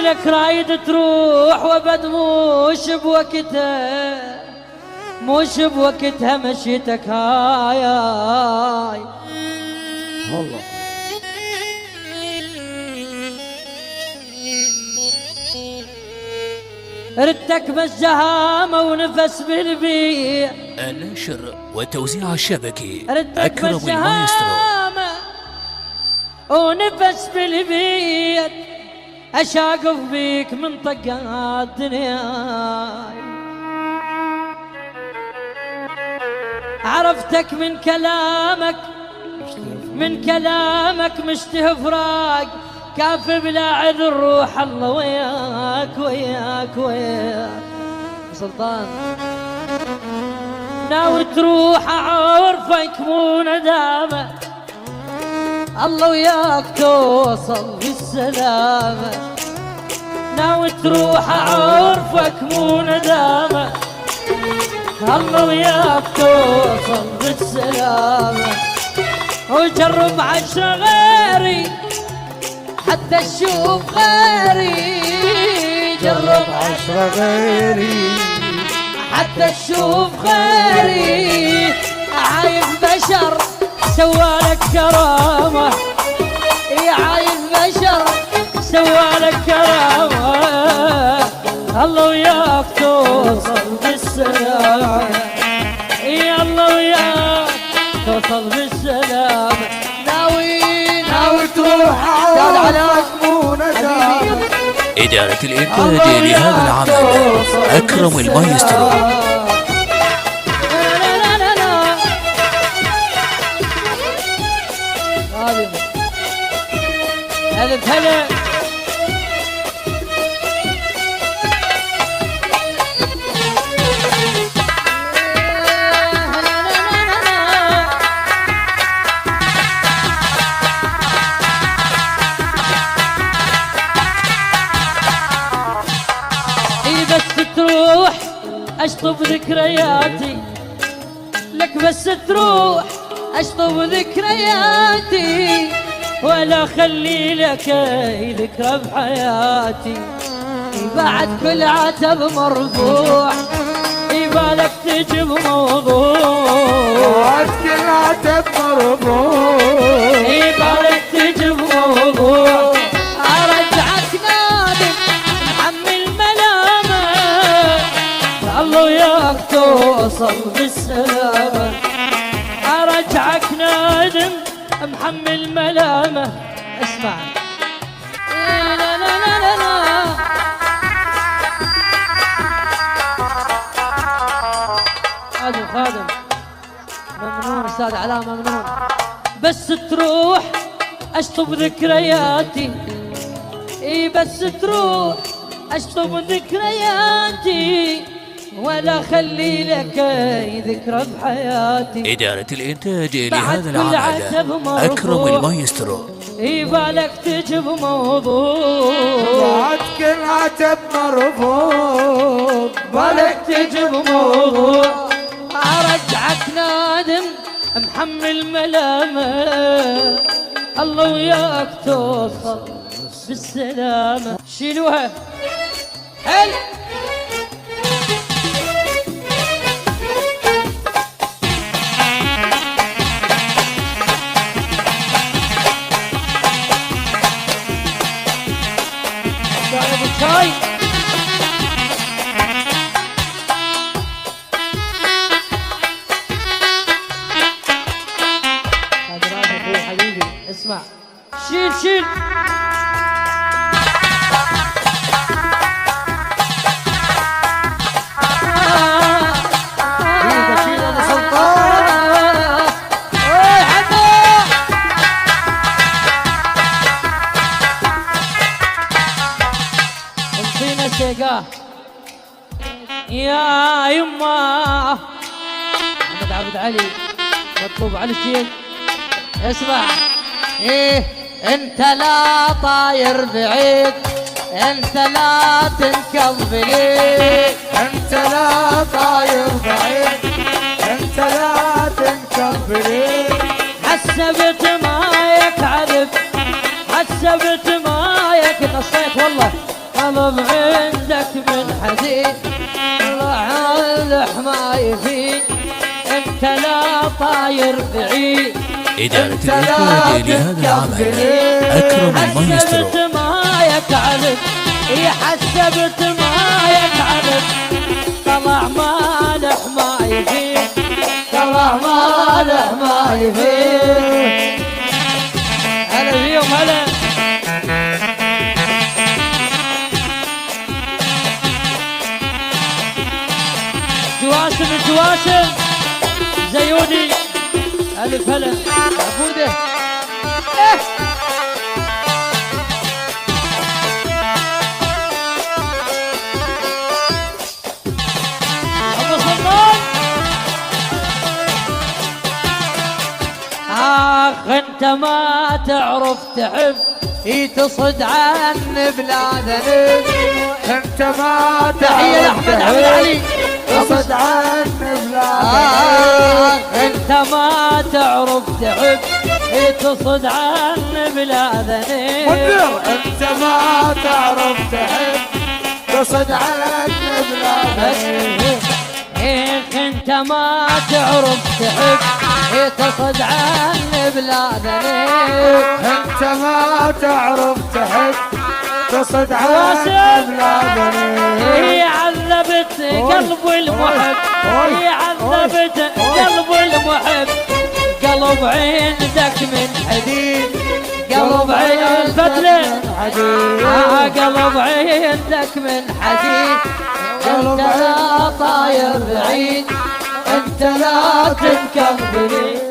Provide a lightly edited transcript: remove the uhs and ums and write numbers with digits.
لك رايد تروح وبد موش بوقتها، موش بوقتها مشيتك هاي هاي والله. ردتك بس جهامة ونفس بالبيع، النشر والتوزيع الشبكي ردتك أكرم بس المايسترو. جهامة ونفس بالبيت، أشاقف بيك من طقات دنياي. عرفتك من كلامك، من كلامك مشتهي فراق، كاف بلا عذر روح الله وياك وياك وياك. سلطان ناوي تروح عرفك مو ندامة، الله وياك توصل بالسلامة. ناوي تروح عرفك مو ندامة، الله وياك توصل بالسلامة. وجرب عشرة غيري حتى تشوف غيري، جرب عشرة غيري حتى تشوف غيري. عايف بشر سوالك كرامة، يا عايف بشر سوالك كرامة. الله وياك توصل بالسلامة، يا الله وياك توصل بالسلامة. ناوي تروح عرفك مو ندامة. إدارة الإنتاج لهذا العمل أكرم المايسترو. هلا تروح اشطب ذكرياتي لك، بس تروح اشطب ذكرياتي، ولا خلي لك اي ذكرى بحياتي. بعد كل عتب مرفوع يبالك تجيب موضوع، بعد كل عتب مرفوع يبالك تجيب موضوع. ارجعك نادم محمل ملامه، الله وياك توصل بالسلامه. ارجعك نادم محمل ملامه. اسمع لا لا لا لا لا. خادم ممنون استاذ علاء ممنون. بس تروح اشطب ذكرياتي، اي بس تروح اشطب ذكرياتي، ولا خلي لك اي ذكرى بحياتي. إدارة الإنتاج لهذا العمل أكرم المايسترو. يبالك تجيب موضوع، بعد كل عتب مرفوع بالك تجيب موضوع. ارجعك نادم محمل ملامه، الله وياك توصل بالسلامه. شيلوها هل شاي حبيبي. اسمع شيل شيل يا يما محمد عبد علي مطلوب على الشيل. اسمع ايه انت لا طاير بعيد، انت لا تنكب ليك، انت لا طاير بعيد، انت لا تنكب ليك. حسبت ما يكعرف، حسبت ما يك نصيت والله قلب عندك من حديد راح الحماي فيك انت لا طاير بعيد إدارة الإنتاج لهذا العمل أكرم المايسترو. حسبت ما يتعلم حسبت ما يتعلم طلع مالح ما يفيد طلع مالح ما يفيد. هلا فيهم هلا. جواسم الجواسم زيودي ألف هلا عبوده. أبو سلطان انت ما تعرف تحب تصد عن بلادنا انت ما تحية لأحمد عبد العلي تصد عن بلادنا انت ما تعرف تحب تصد عن بلادنا مدير انت ما تعرف تحب تصد عن بلادنا انت ما تعرف تحب تصد عن بلادنا انت ما تعرف تحب تصد عن بلادنا عذبت قلب المحب عذبت قلب المحب قلب عندك من حديد قلب عند فتلة قلب عندك من حديد انت لا طاير بعيد انت لا تنكب بعيد.